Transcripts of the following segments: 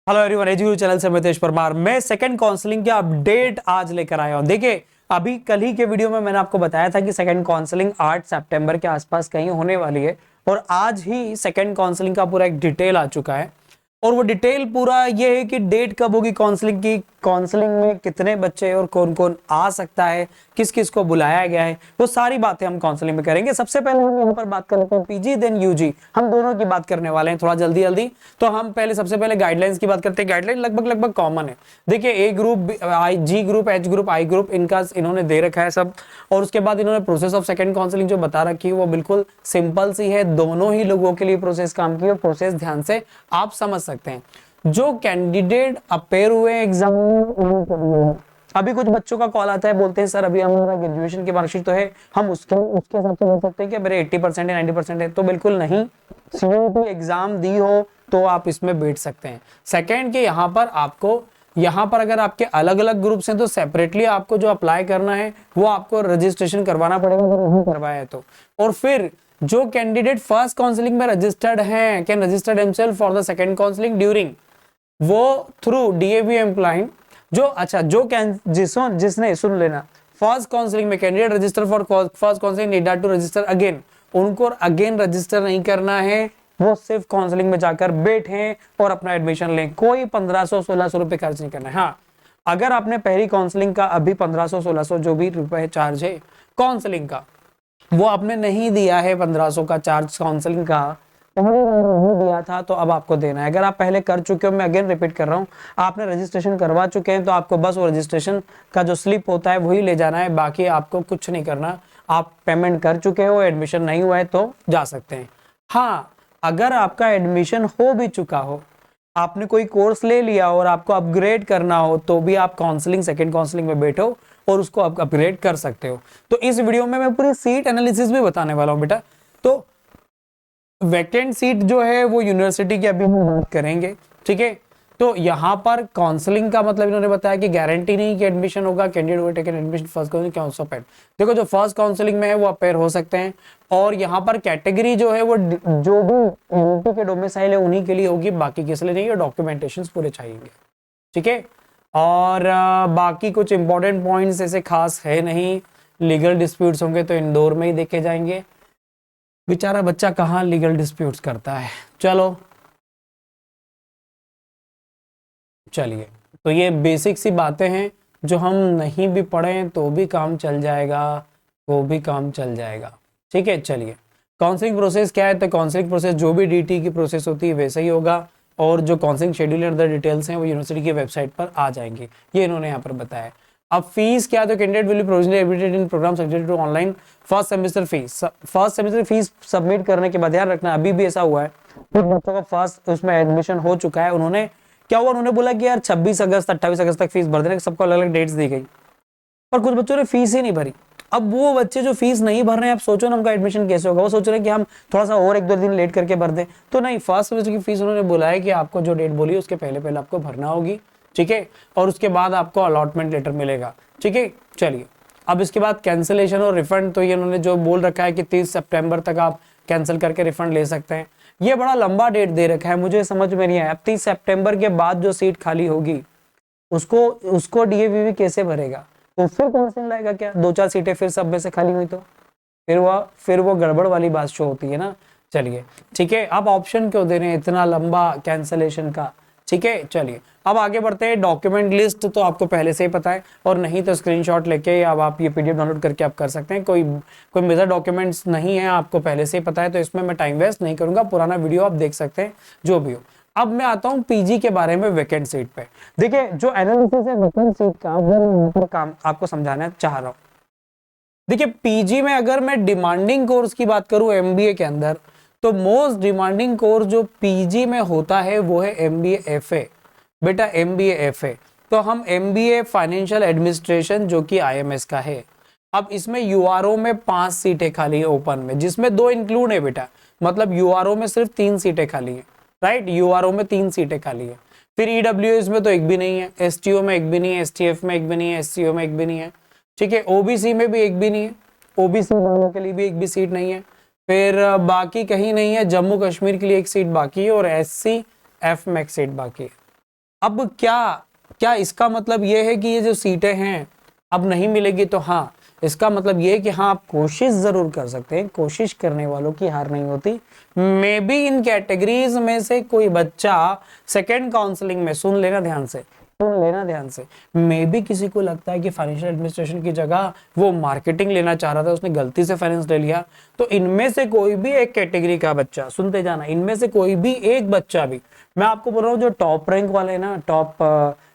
Hello everyone, education channel से मितेश परमार। मैं second counselling के अपडेट आज लेकर आया हूं। देखिए, अभी कल ही के वीडियो में मैंने आपको बताया था कि सेकंड काउंसलिंग 8 सितंबर के आसपास कहीं होने वाली है और आज ही सेकंड काउंसलिंग का पूरा एक डिटेल आ चुका है। और वो डिटेल पूरा ये है कि डेट कब होगी काउंसलिंग की, काउंसलिंग में कितने बच्चे और कौन कौन आ सकता है, किस किस को बुलाया गया है, वो सारी बातें हम काउंसलिंग में करेंगे। सबसे पहले हम यहाँ पर बात कर लेते हैं पीजी देन यूजी, हम दोनों की बात करने वाले हैं थोड़ा जल्दी जल्दी। तो हम पहले सबसे पहले गाइडलाइंस की बात करते हैं। गाइडलाइन लगभग कॉमन है। देखिए, ए ग्रुप, जी ग्रुप, एच ग्रुप, आई ग्रुप, इनका इन्होंने दे रखा है सब। और उसके बाद इन्होंने प्रोसेस ऑफ सेकंड काउंसलिंग जो बता रखी है वो बिल्कुल सिंपल सी है। दोनों ही लोगों के लिए प्रोसेस काम की है, प्रोसेस ध्यान से आप समझ सकते हैं। जो कैंडिडेट अपेयर हुए एग्जाम में, अभी कुछ बच्चों का कॉल आता है, बोलते हैं सर अभी हमारा ग्रेजुएशन की मार्कशीट तो है, हम उसके हिसाब से बोल सकते हैं कि मेरे 80% है 90% है, तो बिल्कुल नहीं। सीयूटी एग्जाम दी हो तो आप इसमें बैठ सकते हैं। सेकेंड के यहाँ पर अगर आपके अलग अलग ग्रुप्स हैं तो सेपरेटली आपको जो अप्लाई करना है वो आपको रजिस्ट्रेशन करवाना पड़ेगा अगर नहीं करवाया है तो। और फिर जो कैंडिडेट फर्स्ट काउंसलिंग में रजिस्टर्ड हैं, can registered himself for the second counselling during, वो थ्रू डीएवी एम्प्लॉइंग जिसने सुन लेना, फर्स्ट काउंसलिंग में candidate register for first counselling need to register again, उनको अगेन रजिस्टर नहीं करना है, वो सिर्फ काउंसलिंग में जाकर बैठे और अपना एडमिशन लें। कोई 1500-1600 रुपए खर्च नहीं करना है। हाँ, अगर आपने पहली काउंसलिंग का अभी 1500-1600 जो भी रुपए चार्ज है काउंसलिंग का, वो आपने नहीं दिया है, 1500 का चार्ज काउंसलिंग का नहीं दिया था, तो अब आपको देना है। अगर आप पहले कर चुके हो, मैं अगेन रिपीट कर रहा हूँ, आपने रजिस्ट्रेशन करवा चुके हैं तो आपको बस वो रजिस्ट्रेशन का जो स्लिप होता है वही ले जाना है, बाकी आपको कुछ नहीं करना। आप पेमेंट कर चुके हो, एडमिशन नहीं हुआ है तो जा सकते हैं। हाँ, अगर आपका एडमिशन हो भी चुका हो, आपने कोई कोर्स ले लिया और आपको अपग्रेड करना हो, तो भी आप काउंसलिंग सेकंड काउंसलिंग में बैठो और उसको आप अपग्रेड कर सकते हो। तो इस वीडियो में मैं पूरी सीट एनालिसिस भी बताने वाला हूं बेटा। तो वैकेंट सीट जो है वो यूनिवर्सिटी की अभी हम बात करेंगे, ठीक है। तो यहाँ पर काउंसलिंग का मतलब इन्होंने बताया कि गारंटी नहीं कि एडमिशन होगा, candidate will take admission first counselling can appear. देखो, जो फर्स्ट काउंसलिंग में है वो अपेयर हो सकते हैं। और यहाँ पर कैटेगरी जो है वो जो भी एमपी के डोमिसाइल है उन्हीं के लिए होगी, बाकी किसी लिए नहीं है। डॉक्यूमेंटेशन पूरे चाहिए, ठीक है। और बाकी कुछ इंपॉर्टेंट पॉइंट्स ऐसे खास है नहीं। लीगल डिस्प्यूट्स होंगे तो इंदौर में ही देखे जाएंगे। बेचारा बच्चा कहाँ लीगल डिस्प्यूट्स करता है। चलिए, तो ये बेसिक सी बातें हैं जो हम नहीं भी पढ़ें तो भी काम चल जाएगा, वो भी काम चल जाएगा, ठीक है। चलिए, काउंसलिंग प्रोसेस क्या है? तो काउंसलिंग प्रोसेस जो भी डीटी की प्रोसेस होती है वैसा ही होगा। और जो counselling schedule and other details हैं वो यूनिवर्सिटी की वेबसाइट पर आ जाएंगे, ये इन्होंने यहाँ पर बताया। अब फीस क्या है? तो candidate will be provisionally admitted in programme subject to online first semester fees. First semester fees submit करने के बाद, ध्यान रखना अभी भी ऐसा हुआ है, कुछ बच्चों का फर्स्ट उसमें एडमिशन हो चुका है, उन्होंने क्या हुआ, उन्होंने बोला कि यार 26 अगस्त 28 अगस्त तक फीस भर देना, सबको अलग अलग डेट्स दी गई, पर कुछ बच्चों ने फीस ही नहीं भरी। अब वो बच्चे जो फीस नहीं भर रहे हैं, आप सोचो ना उनका एडमिशन कैसे होगा। वो सोच रहे हैं कि हम थोड़ा सा और 1-2 दिन लेट करके भर दें, तो नहीं, फर्स्ट सेमेस्टर की फीस उन्होंने बोला है कि आपको जो डेट बोली उसके पहले पहले आपको भरना होगी, ठीक है। और उसके बाद आपको अलॉटमेंट लेटर मिलेगा, ठीक है। चलिए, अब इसके बाद कैंसिलेशन और रिफंड, तो ये उन्होंने जो बोल रखा है कि 30 सितंबर तक आप कैंसिल करके रिफंड ले सकते हैं। ये बड़ा लंबा डेट दे रखा है, मुझे समझ में नहीं आया। 30 सितंबर के बाद जो सीट खाली होगी उसको डीएवीवी कैसे भरेगा? तो फिर काउंसलिंग लाएगा क्या? 2-4 सीटें फिर सब में से खाली हुई तो फिर वो गड़बड़ वाली बात शो होती है ना। चलिए, ठीक है। अब ऑप्शन क्यों दे रहे हैं इतना लंबा कैंसलेशन का, ठीक है। चलिए, अब आगे बढ़ते हैं। डॉक्यूमेंट लिस्ट तो आपको पहले से ही पता है, और नहीं तो स्क्रीनशॉट लेके अब आप ये पीडीएफ डाउनलोड करके आप कर सकते हैं। कोई मेजर डॉक्यूमेंट्स नहीं है, आपको पहले से ही पता है, तो इसमें मैं टाइम वेस्ट नहीं करूंगा, पुराना वीडियो आप देख सकते हैं जो भी हो। अब मैं आता हूं पीजी के बारे में, वैकेंट सीट पे। देखिए, जो एनालिसिस है वैकेंट सीट का, वो यहाँ पर काम आपको समझाना चाह रहा हूं। देखिए, पीजी में अगर मैं डिमांडिंग कोर्स की बात करूं एमबीए के अंदर, तो मोस्ट डिमांडिंग कोर्स जो पीजी में होता है वो है एमबीए एफए। बेटा, एमबीए एफए, तो हम एमबीए फाइनेंशियल एडमिनिस्ट्रेशन जो कि आईएमएस का है। अब इसमें यूआरओ में 5 सीटें खाली है ओपन में, जिसमें 2 इंक्लूड है बेटा, मतलब यूआरओ में सिर्फ 3 सीटें खाली है, राइट। यूआरओ में 3 सीटें खाली है। फिर ईडब्ल्यूएस में तो एक भी नहीं है, एसटीओ में एक भी नहीं है, एसटीएफ में एक भी नहीं है, एससीओ में एक भी नहीं है, ठीक है। ओबीसी में भी एक भी नहीं है, ओबीसी वालों के लिए भी एक भी सीट नहीं है। फिर बाकी कहीं नहीं है। जम्मू कश्मीर के लिए एक सीट बाकी है और एससी एफ में एक सीट बाकी है, अब क्या क्या इसका मतलब ये है कि ये जो सीटें हैं अब नहीं मिलेगी? तो हाँ, इसका मतलब ये है कि हाँ, आप कोशिश जरूर कर सकते हैं, कोशिश करने वालों की हार नहीं होती। मे बी इन कैटेगरीज में से कोई बच्चा सेकेंड काउंसलिंग में, सुन लेना ध्यान से, सुन लेना ध्यान से, मे बी किसी को लगता है कि फाइनेंशियल एडमिनिस्ट्रेशन की जगह वो मार्केटिंग लेना चाह रहा था, उसने गलती से फाइनेंस ले लिया। तो इनमें से कोई भी एक कैटेगरी का बच्चा, सुनते जाना, इनमें से कोई भी एक बच्चा भी, मैं आपको बोल रहा हूँ जो टॉप रैंक वाले ना, टॉप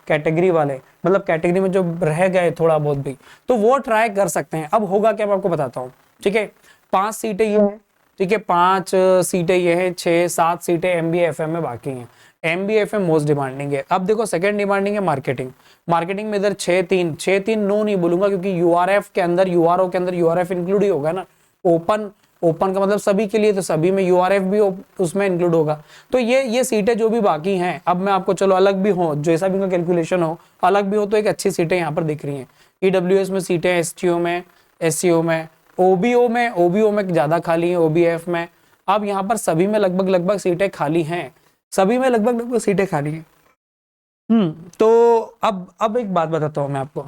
कैटेगरी वाले, मतलब कैटेगरी में जो रह गए थोड़ा बहुत भी, तो वो ट्राई कर सकते हैं। अब होगा क्या, मैं आपको बताता हूँ। ठीक है, 5 सीटें ये हैं, ठीक है, 5 सीटें ये हैं, 6-7 सीटें एमबीए एफएम में बाकी हैं। एमबीए एफएम मोस्ट डिमांडिंग है। अब देखो सेकंड डिमांडिंग है मार्केटिंग। मार्केटिंग में इधर 6-3 नो नहीं बोलूंगा, क्योंकि यूआरएफ के अंदर, यूआरओ के अंदर यूआरएफ इंक्लूड ही होगा ना। ओपन, ओपन का मतलब सभी के लिए, तो सभी में यूआरएफ भी उसमें इंक्लूड होगा। तो ये सीटें जो भी बाकी हैं, अब मैं आपको, चलो अलग भी हो, जैसा भी उनका कैलकुलेशन हो, अलग भी हो, तो एक अच्छी सीटें यहाँ पर दिख रही हैं। ईडब्ल्यूएस में सीटें, एसटीओ में, एससीओ में, ओबीओ में ज्यादा खाली है, ओबीएफ में। अब यहाँ पर सभी में लगभग सीटें खाली हैं, सभी में लगभग सीटें खाली हैं। तो अब एक बात बताता हूँ मैं आपको।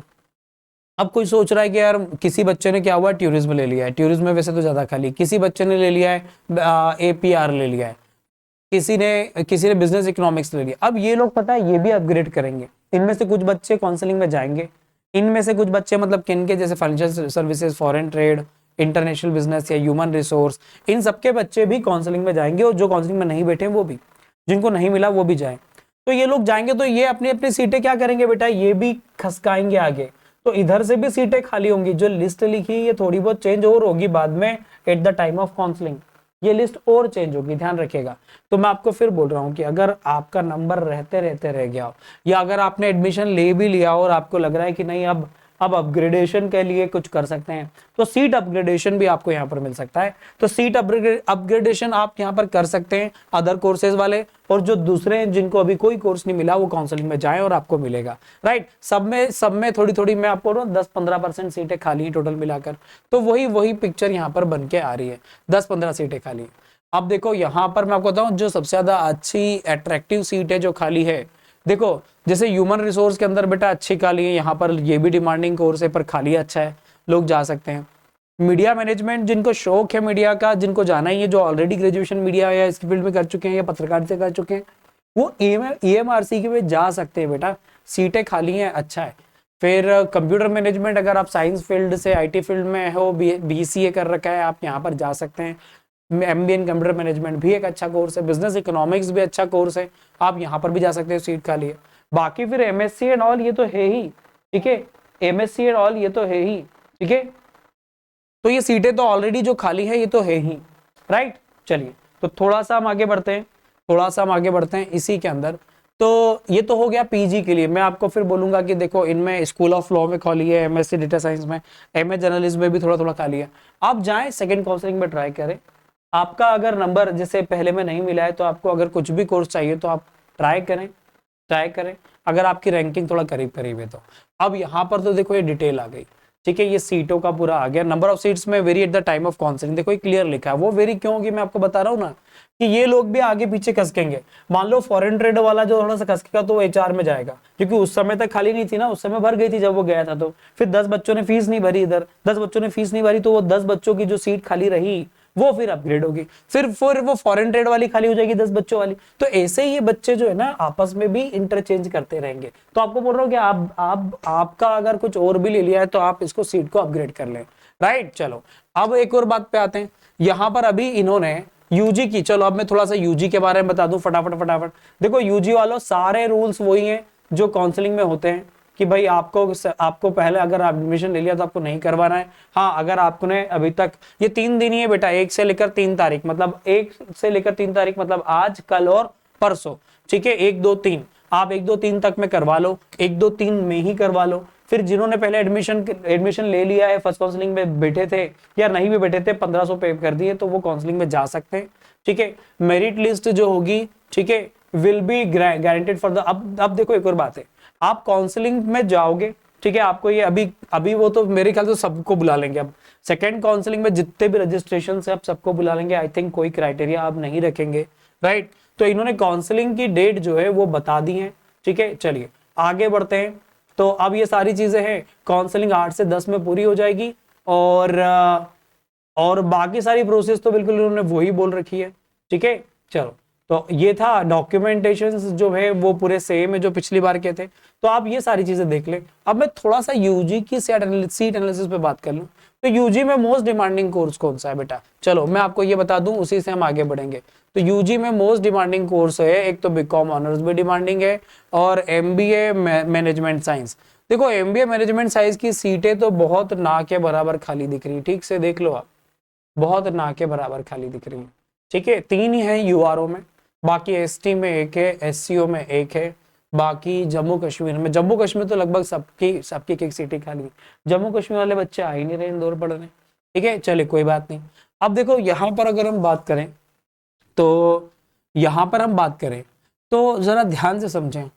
अब कोई सोच रहा है कि यार किसी बच्चे ने क्या हुआ, टूरिज्म ले लिया है, टूरिज्म में वैसे तो ज्यादा खाली, किसी बच्चे ने ले लिया है एपीआर ले लिया है, किसी ने बिजनेस इकोनॉमिक्स ले लिया। अब ये लोग पता है ये भी अपग्रेड करेंगे। इनमें से कुछ बच्चे काउंसलिंग में जाएंगे, इनमें से कुछ बच्चे मतलब किन के, जैसे financial services, foreign trade, international business या ह्यूमन रिसोर्स, इन सबके बच्चे भी काउंसलिंग में जाएंगे। और जो काउंसलिंग में नहीं बैठे वो भी, जिनको नहीं मिला वो भी जाए। तो ये लोग जाएंगे तो ये अपनी अपनी सीटें क्या करेंगे बेटा, ये भी खसकाएंगे आगे। तो इधर से भी सीटें खाली होंगी। जो लिस्ट लिखी ये थोड़ी बहुत चेंज और होगी बाद में at the time of counselling, ये लिस्ट और चेंज होगी, ध्यान रखिएगा। तो मैं आपको फिर बोल रहा हूँ कि अगर आपका नंबर रहते रहते रह गया हो, या अगर आपने एडमिशन ले भी लिया और आपको लग रहा है कि नहीं अब अपग्रेडेशन के लिए कुछ कर सकते हैं, तो सीट अपग्रेडेशन भी आपको यहाँ पर मिल सकता है। तो सीट अपग्रेडेशन आप यहाँ पर कर सकते हैं, अदर कोर्सेज वाले, और जो दूसरे हैं जिनको अभी कोई कोर्स नहीं मिला वो काउंसलिंग में जाएं और आपको मिलेगा। राइट, सब में थोड़ी थोड़ी, मैं आपको 10-15% सीटें खाली हैं टोटल मिलाकर। तो वही पिक्चर यहाँ पर बन के आ रही है, 10-15 सीटें खाली। अब देखो यहाँ पर मैं आपको बताऊं, जो सबसे ज्यादा अच्छी अट्रैक्टिव सीट है जो खाली है, देखो जैसे ह्यूमन रिसोर्स के अंदर बेटा अच्छी खाली है, यहाँ पर ये भी डिमांडिंग कोर्स है पर खाली अच्छा है, लोग जा सकते हैं। मीडिया मैनेजमेंट, जिनको शौक है मीडिया का, जिनको जाना ही है, जो ऑलरेडी ग्रेजुएशन मीडिया या इसकी फील्ड में कर चुके हैं या पत्रकारिता कर चुके हैं, वो ईएमआरसी के में जा सकते हैं बेटा, सीटें खाली हैं, अच्छा है। फिर कंप्यूटर मैनेजमेंट, अगर आप साइंस फील्ड से आईटी फील्ड में हो, बीसीए कर रखा है, आप यहाँ पर जा सकते हैं। एमबीए इन कंप्यूटर मैनेजमेंट भी एक अच्छा कोर्स है, बिजनेस इकोनॉमिक्स भी अच्छा कोर्स है, आप यहाँ पर भी जा सकते हैं, सीट खाली है। बाकी फिर एमएससी एंड ऑल ये तो है ही, ठीक है, एमएससी एंड ऑल ये तो है ही, ठीक है। तो ये सीटें तो ऑलरेडी जो खाली है ये तो है ही, राइट। चलिए तो थोड़ा सा हम आगे बढ़ते हैं इसी के अंदर। तो ये तो हो गया पीजी के लिए। मैं आपको फिर बोलूंगा कि देखो इनमें स्कूल ऑफ लॉ में खाली है, एमएससी डेटा साइंस में, एमए जर्नलिज्म में भी थोड़ा थोड़ा खाली है। आप जाएं सेकंड काउंसलिंग में ट्राई करें। आपका अगर नंबर जैसे पहले में नहीं मिला है तो आपको अगर कुछ भी कोर्स चाहिए तो आप ट्राई करें अगर आपकी रैंकिंग थोड़ा करीब करीब है तो। अब यहाँ पर तो देखो ये डिटेल आ गई, ठीक है, ये सीटों का पूरा आ गया। नंबर ऑफ सीट्स में very at the time of counselling, देखो ये क्लियर लिखा है। वो वेरी क्यों होगी, मैं आपको बता रहा हूँ ना कि ये लोग भी आगे पीछे खसकेंगे। मान लो फॉरेन ट्रेड वाला जो थोड़ा सा खसकेगा तो वो एचआर में जाएगा, क्योंकि उस समय तक खाली नहीं थी ना, उस समय भर गई थी जब वो गया था। तो फिर 10 बच्चों ने फीस नहीं भरी, इधर 10 बच्चों ने फीस नहीं भरी, तो वो 10 बच्चों की जो सीट खाली रही वो फिर अपग्रेड होगी, फिर वो फॉरेन ट्रेड वाली खाली हो जाएगी 10 बच्चों वाली। तो ऐसे ही ये बच्चे जो है ना आपस में भी इंटरचेंज करते रहेंगे। तो आपको बोल रहा हूँ कि आपका अगर कुछ और भी ले लिया है तो आप इसको सीट को अपग्रेड कर लें, राइट। चलो अब एक और बात पे आते हैं। यहाँ पर अभी इन्होंने यूजी की, चलो अब मैं थोड़ा सा यूजी के बारे में बता दूं फटाफट। देखो यूजी वालों सारे रूल्स वही हैं जो काउंसलिंग में होते हैं कि भाई आपको पहले अगर एडमिशन ले लिया तो आपको नहीं करवाना है। हाँ, अगर आपने अभी तक ये 3 दिन ही है बेटा, 1 से लेकर 3 तारीख, मतलब 1 से लेकर 3 तारीख मतलब आज, कल और परसों, ठीक है। 1 2 3 आप 1 2 3 तक में करवा लो, 1 2 3 में ही करवा लो। फिर जिन्होंने पहले एडमिशन ले लिया है, फर्स्ट काउंसलिंग में बैठे थे या नहीं भी बैठे थे, 1500 पे कर दिए तो वो काउंसलिंग में जा सकते हैं, ठीक है। मेरिट लिस्ट जो होगी, ठीक है, will be guaranteed for the. अब देखो एक और बात है, आप काउंसलिंग में जाओगे, ठीक है, आपको ये अभी वो तो मेरे ख्याल से सबको बुला लेंगे। अब सेकंड काउंसलिंग में जितने भी रजिस्ट्रेशन है आप सबको बुला लेंगे। आई थिंक कोई क्राइटेरिया आप नहीं रखेंगे, राइट। तो इन्होंने काउंसलिंग की डेट जो है वो बता दी है, ठीक है, चलिए आगे बढ़ते हैं। तो अब ये सारी चीजें हैं, काउंसलिंग 8 से 10 में पूरी हो जाएगी, और बाकी सारी प्रोसेस तो बिल्कुल उन्होंने वही बोल रखी है। ठीक है, चलो तो ये था, डॉक्यूमेंटेशन जो है वो पूरे सेम है जो पिछली बार के थे, तो आप ये सारी चीजें देख लें। अब मैं थोड़ा सा यूजी की सीट एनालिसिस पे बात कर लूं, तो यूजी में मोस्ट डिमांडिंग कोर्स कौन सा है बेटा, चलो मैं आपको ये बता दूं, उसी से हम आगे बढ़ेंगे। तो यूजी में मोस्ट डिमांडिंग कोर्स है, एक तो बीकॉम ऑनर्स भी डिमांडिंग है, और एमबीए मैनेजमेंट साइंस। देखो एमबीए मैनेजमेंट साइंस की सीटें तो बहुत ना के बराबर खाली दिख रही, ठीक से देख लो आप, बहुत ना के बराबर खाली दिख रही है। ठीक है, 3 ही है यूआरओ में, बाकी एसटी में 1 है, एससीओ में 1 है, बाकी जम्मू कश्मीर तो लगभग सबकी एक सीटें खाली है। जम्मू कश्मीर वाले बच्चे आ ही नहीं रहे इंदौर पढ़ने। ठीक है, चलिए कोई बात नहीं। अब देखो यहाँ पर अगर हम बात करें, तो यहाँ पर हम बात करें तो जरा ध्यान से समझें।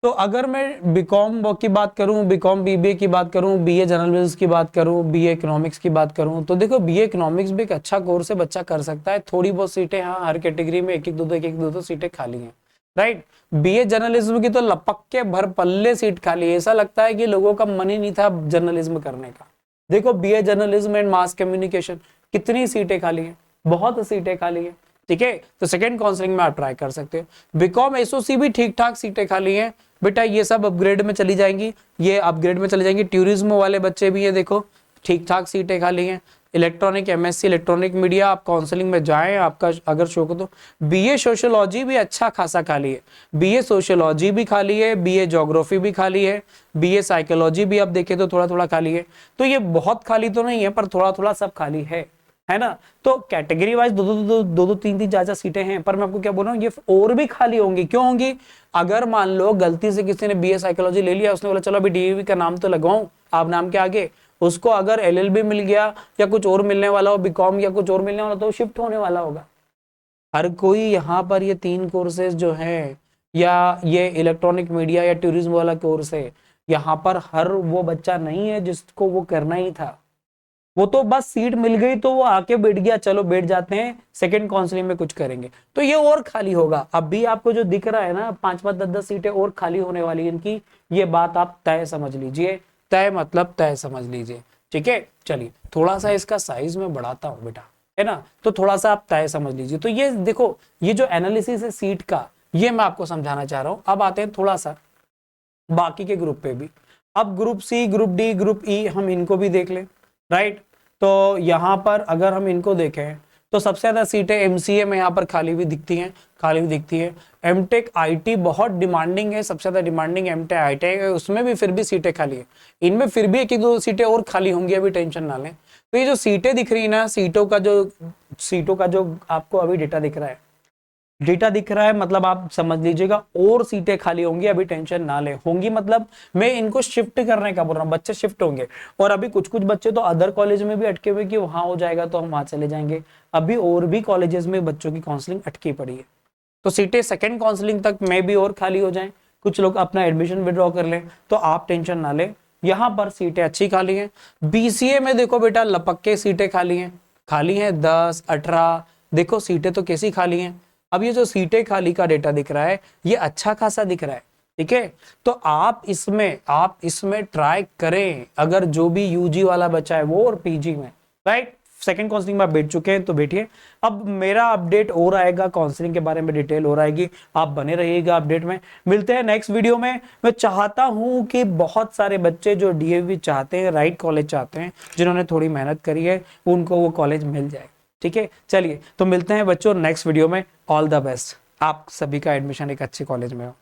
तो अगर मैं बीकॉम की बात करूं, बीकॉम बीबीए की बात करूं, बीए जनरल बिजनेस की बात करूं, बीए इकोनॉमिक्स की बात करूं, तो देखो बीए इकोनॉमिक्स भी एक अच्छा कोर्स है, बच्चा कर सकता है। थोड़ी बहुत सीटें, हाँ हर कैटेगरी में एक एक दो सीटें खाली हैं, राइट। बीए जर्नलिज्म की तो लपक के भर पल्ले सीट खाली है, ऐसा लगता है कि लोगों का मन ही नहीं था जर्नलिज्म करने का। देखो BA journalism and mass communication, कितनी सीटें खाली है, बहुत सीटें खाली है। ठीक है, तो सेकंड काउंसलिंग में आप ट्राई कर सकते हो। बीकॉम एसओसी भी ठीक ठाक सीटें खाली हैं बेटा, ये सब अपग्रेड में चली जाएंगी, ये अपग्रेड में चली जाएंगी। टूरिज्म वाले बच्चे भी हैं, देखो ठीक ठाक सीटें खाली हैं। इलेक्ट्रॉनिक एमएससी इलेक्ट्रॉनिक मीडिया, आप काउंसलिंग में जाएं, आपका अगर शौक हो तो। बीए सोशियोलॉजी भी अच्छा खासा खाली है, बीए सोशियोलॉजी भी खाली है, बीए ज्योग्राफी भी खाली है, बीए साइकोलॉजी भी आप देखें तो थोड़ा थोड़ा खाली है। तो ये बहुत खाली तो नहीं है, पर थोड़ा थोड़ा सब खाली है ना। तो कैटेगरी वाइज दो तीन चार सीटें हैं, पर मैं आपको क्या बोल रहा हूँ, ये और भी खाली होंगी। क्यों होंगी, अगर मान लो गलती से किसी ने बीए साइकोलॉजी ले लिया, उसने बोला चलो अभी डीएवी का नाम तो लगवाऊं आप नाम के आगे, उसको अगर एलएलबी मिल गया या कुछ और मिलने वाला हो, बीकॉम या कुछ और मिलने वाला, तो शिफ्ट होने वाला होगा। हर कोई यहाँ पर ये 3 कोर्सेज जो है, या ये इलेक्ट्रॉनिक मीडिया या टूरिज्म वाला कोर्स है, यहाँ पर हर वो बच्चा नहीं है जिसको वो करना ही था। वो तो बस सीट मिल गई तो वो आके बैठ गया, चलो बैठ जाते हैं, सेकंड काउंसलिंग में कुछ करेंगे, तो ये और खाली होगा। अब भी आपको जो दिख रहा है ना, 5-5, 10-10 सीटें और खाली होने वाली इनकी, ये बात आप तय समझ लीजिए, तय मतलब तय समझ लीजिए। ठीक है, चलिए थोड़ा सा इसका साइज में बढ़ाता हूं बेटा, है ना, तो थोड़ा सा आप तय समझ लीजिए। तो ये देखो, ये जो एनालिसिस है सीट का, ये मैं आपको समझाना चाह रहा हूं। अब आते हैं थोड़ा सा बाकी के ग्रुप पे भी। अब group C, group D, group E, हम इनको भी देख लें, राइट। तो यहाँ पर अगर हम इनको देखें तो सबसे ज्यादा सीटें एमसीए में यहाँ पर खाली हुई दिखती हैं, एमटेक आईटी बहुत डिमांडिंग है, सबसे ज्यादा डिमांडिंग एमटेक आईटी है, उसमें भी फिर भी सीटें खाली है। इनमें फिर भी 1-2 सीटें और खाली होंगी, अभी टेंशन ना लें। तो ये जो सीटें दिख रही है ना, सीटों का जो आपको अभी डेटा दिख रहा है, मतलब आप समझ लीजिएगा और सीटें खाली होंगी, अभी टेंशन ना ले। होंगी मतलब मैं इनको शिफ्ट करने का बोल रहा हूँ, बच्चे शिफ्ट होंगे। और अभी कुछ बच्चे तो अदर कॉलेज में भी अटके हुए कि वहां हो जाएगा तो हम वहां चले जाएंगे। अभी और भी कॉलेजेस में बच्चों की काउंसलिंग अटकी पड़ी है, तो सीटें सेकेंड काउंसलिंग तक में भी और खाली हो जाए, कुछ लोग अपना एडमिशन विड्रॉ कर लें, तो आप टेंशन ना ले, यहाँ पर सीटें अच्छी खाली हैं। बीसीए में देखो बेटा, लपक के सीटें खाली हैं 10, 18, देखो सीटें तो कैसी खाली हैं। अब ये जो सीटें खाली का डेटा दिख रहा है, ये अच्छा खासा दिख रहा है, ठीक है। तो आप इसमें ट्राई करें, अगर जो भी यूजी वाला बचा है वो, और पीजी में, राइट। सेकंड काउंसलिंग में आप बैठ चुके हैं तो बैठिए। अब मेरा अपडेट हो आएगा, काउंसलिंग के बारे में डिटेल हो आएगी, आप बने रहिएगा अपडेट में। मिलते हैं नेक्स्ट वीडियो में। मैं चाहता हूं कि बहुत सारे बच्चे जो डीएवी चाहते हैं, राइट कॉलेज चाहते हैं, जिन्होंने थोड़ी मेहनत करी है, उनको वो कॉलेज मिल जाए। ठीक है, चलिए तो मिलते हैं बच्चों नेक्स्ट वीडियो में। ऑल द बेस्ट, आप सभी का एडमिशन एक अच्छे कॉलेज में हो।